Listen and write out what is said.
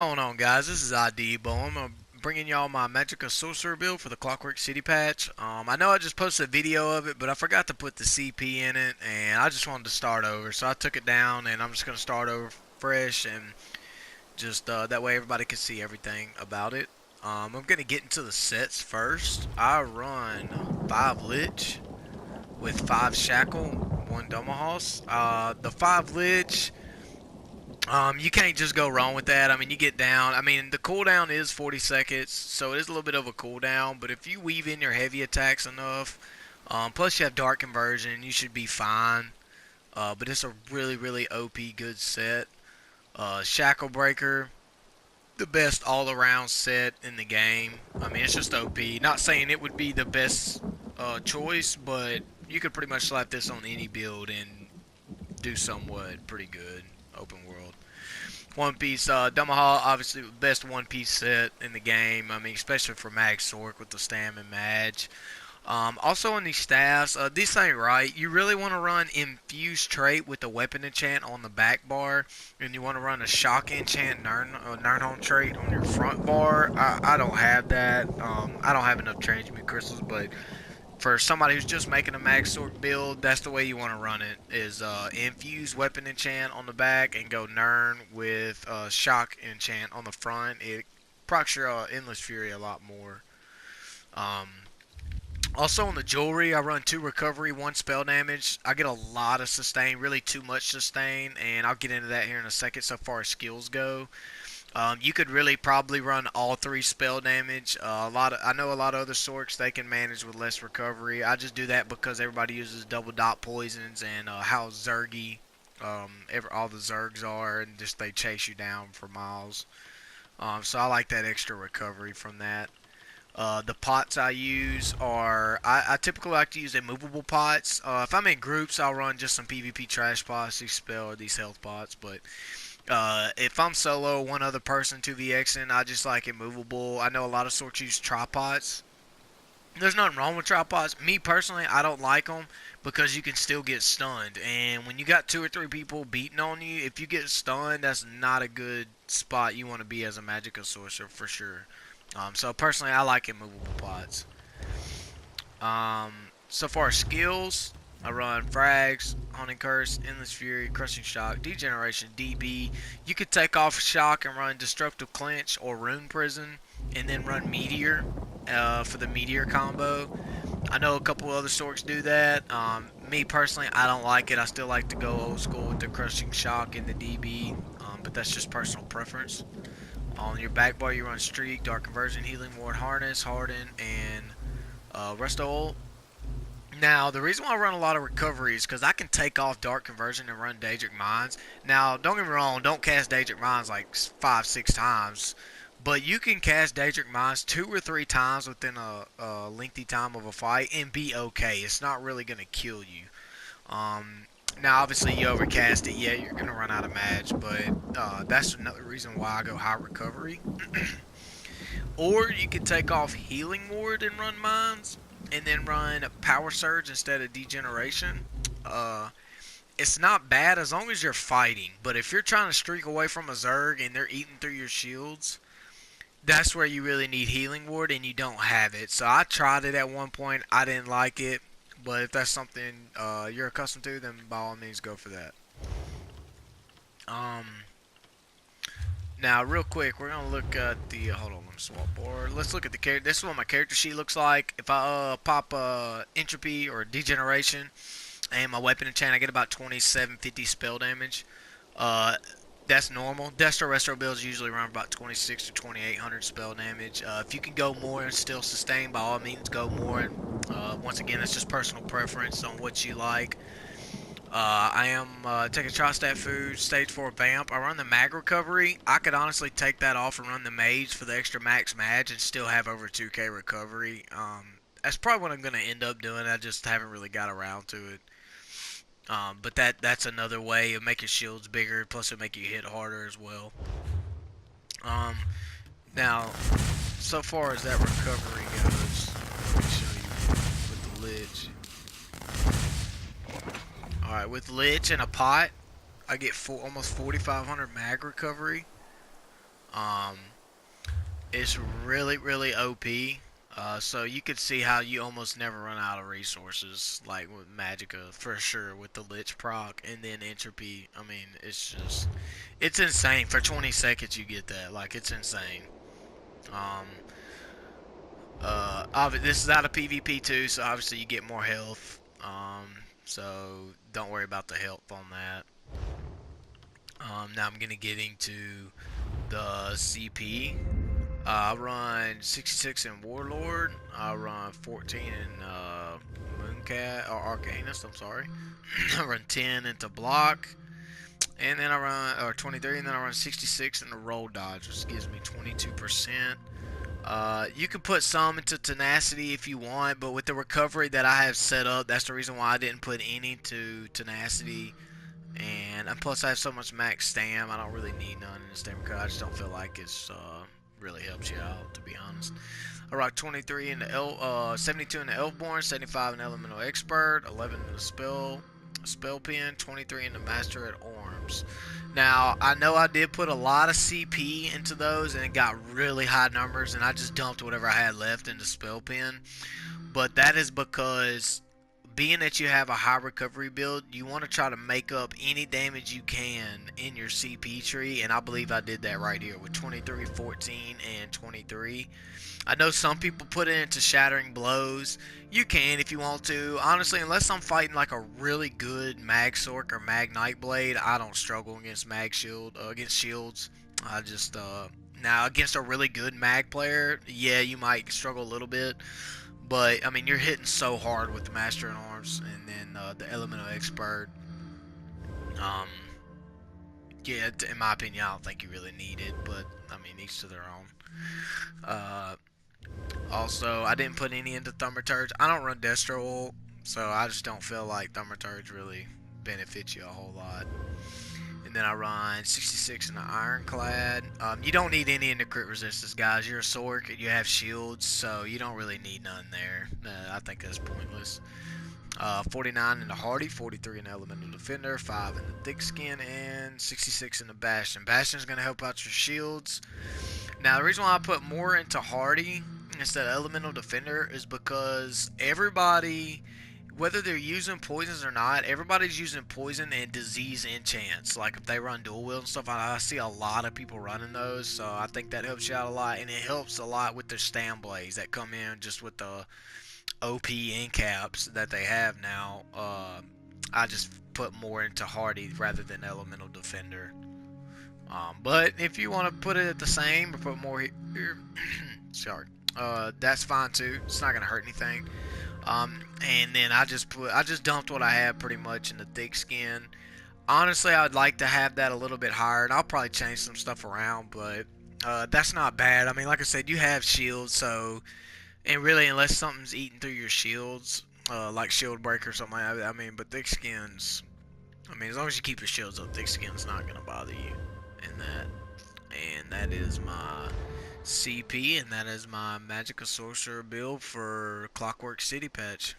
What's going on, guys? This is iDeeBoEm. I'm bringing y'all my Magical Sorcerer build for the Clockwork City patch. I know I just posted a video of it, but I forgot to put the CP in it, and I just wanted to start over. So I took it down, and I'm just going to start over fresh, and just that way everybody can see everything about it. I'm going to get into the sets first. I run 5 Lich with 5 Shackle, 1 Domahos. The 5 Lich... you can't just go wrong with that. I mean, you get down. I mean, the cooldown is 40 seconds, so it is a little bit of a cooldown. But if you weave in your heavy attacks enough, plus you have dark conversion, you should be fine. But it's a really, really OP good set. Shackle Breaker, the best all-around set in the game. I mean, it's just OP. Not saying it would be the best choice, but you could pretty much slap this on any build and do somewhat pretty good. Open world. One Piece, Dumaha, obviously the best One Piece set in the game. I mean, especially for Mag Sorc with the Stam and Madge. Also on these staffs, this ain't right. You really want to run Infused Trait with the Weapon Enchant on the back bar, and you want to run a Shock Enchant Nirnhorn Trait on your front bar. I don't have that. I don't have enough Transmute Crystals, but for somebody who's just making a Mag Sorc build, that's the way you want to run it. Is infuse weapon enchant on the back and go Nern with shock enchant on the front. It procs your endless fury a lot more. Um, Also on the jewelry, I run 2 recovery, 1 spell damage. I get a lot of sustain, really too much sustain, and I'll get into that here in a second. So far as skills go, you could really probably run all 3 spell damage. I know a lot of other sorts they can manage with less recovery. I just do that because everybody uses double dot poisons and how zergy all the zergs are, and just they chase you down for miles. So I like that extra recovery from that. The pots I use are I typically like to use immovable pots. If I'm in groups, I'll run just some PvP trash pots, these spell or these health pots, but if I'm solo, one other person 2vxing, I just like immovable. I know a lot of sorts use tripods. There's nothing wrong with tripods. Me personally, I don't like them because you can still get stunned. And when you got 2 or 3 people beating on you, if you get stunned, that's not a good spot you want to be as a magical sorcerer for sure. So personally, I like immovable pods. So far as skills, I run Frags, Haunting Curse, Endless Fury, Crushing Shock, Degeneration, DB. You could take off Shock and run Destructive Clinch or Rune Prison, and then run Meteor for the Meteor combo. I know a couple other sorts do that. Me personally, I don't like it. I still like to go old school with the Crushing Shock and the DB, but that's just personal preference. On your back bar, you run Streak, Dark Conversion, Healing Ward, Harness, Harden, and Resto Ult. Now, the reason why I run a lot of recovery is because I can take off Dark Conversion and run Daedric Mines. Now, don't get me wrong, don't cast Daedric Mines like 5, 6 times. But you can cast Daedric Mines 2 or 3 times within a lengthy time of a fight and be okay. It's not really going to kill you. Now, obviously, you overcast it, yeah, you're going to run out of match. But that's another reason why I go high recovery. Or you can take off Healing Ward and run Mines, and then run Power Surge instead of Degeneration. It's not bad as long as you're fighting. But if you're trying to streak away from a Zerg and they're eating through your shields, that's where you really need Healing Ward, and you don't have it. So I tried it at one point. I didn't like it. But if that's something you're accustomed to, then by all means go for that. Um, Now, real quick, we're gonna look at the. Hold on, let me swap board. Let's look at the character. This is what my character sheet looks like. If I pop entropy or degeneration and my weapon enchant, I get about 2750 spell damage. Uh, that's normal. Destro Resto builds usually run about 26 to 2800 spell damage. If you can go more and still sustain, by all means, go more. Once again, it's just personal preference on what you like. I am taking Tristat Food, Stage 4 Vamp. I run the Mag Recovery. I could honestly take that off and run the Mage for the extra Max Mag and still have over 2k recovery. That's probably what I'm going to end up doing. I just haven't really got around to it. But that's another way of making shields bigger, plus it'll make you hit harder as well. Um, Now, so far as that recovery goes, let me show you with the Lich. Alright, with Lich and a pot, I get almost 4,500 mag recovery. Um, it's really OP. So you could see how you almost never run out of resources, like with Magicka for sure, with the Lich proc and then Entropy. I mean, it's insane. For 20 seconds you get that, like it's insane. Um, this is out of PvP too, so obviously you get more health. So don't worry about the health on that. Now I'm gonna get into the CP. I run 66 in Warlord. I run 14 in Mooncat or Arcanist. I'm sorry. I run 10 into Block, and then I run 23, and then I run 66 in the Roll Dodge, which gives me 22%. You can put some into Tenacity if you want, but with the recovery that I have set up, that's the reason why I didn't put any to Tenacity. And plus, I have so much max stam, I don't really need none in the stam card. I just don't feel like it's really helps you out, to be honest. I rock 23 in the 72 in the Elfborn, 75 in Elemental Expert, 11 in the Spell Pen, 23 in the Master at Arms. Now, I know I did put a lot of CP into those, and it got really high numbers, and I just dumped whatever I had left into Spell Pen. But that is because being that you have a high recovery build, you want to try to make up any damage you can in your CP tree, and I believe I did that right here with 23, 14, and 23. I know some people put it into Shattering Blows. You can if you want to. Honestly, unless I'm fighting like a really good Mag Sorc or Mag Nightblade, I don't struggle against against shields. I just now against a really good Mag player, yeah, you might struggle a little bit. But I mean, you're hitting so hard with the Master in Arms and then the Elemental Expert. Um, yeah, in my opinion, I don't think you really need it, but I mean, each to their own. Also, I didn't put any into Thaumaturge. I don't run Destro ult, so I just don't feel like Thaumaturge really benefits you a whole lot. And then I run 66 in the Ironclad. You don't need any in the crit resistance, guys. You're a Sorc and you have shields, so you don't really need none there. I think that's pointless. 49 in the Hardy, 43 in the Elemental Defender, 5 in the Thick Skin, and 66 in the Bastion. Bastion is going to help out your shields. Now, the reason why I put more into Hardy instead of Elemental Defender is because everybody, whether they're using poisons or not, everybody's using poison and disease enchants. Like if they run dual wield and stuff, I see a lot of people running those, so I think that helps you out a lot, and it helps a lot with their Stam Blades that come in just with the OP end caps that they have now. I just put more into Hardy rather than Elemental Defender. But if you want to put it at the same or put more here, sorry, that's fine too. It's not gonna hurt anything. And then I just dumped what I had pretty much in the Thick Skin. Honestly, I'd like to have that a little bit higher, and I'll probably change some stuff around, but that's not bad. I mean, like I said, you have shields, so and really, unless something's eating through your shields, like shield break or something like that, I mean, but Thick Skins, I mean, as long as you keep your shields up, Thick Skin's not gonna bother you in that. And that is my CP, and that is my Magical Sorcerer build for Clockwork City patch.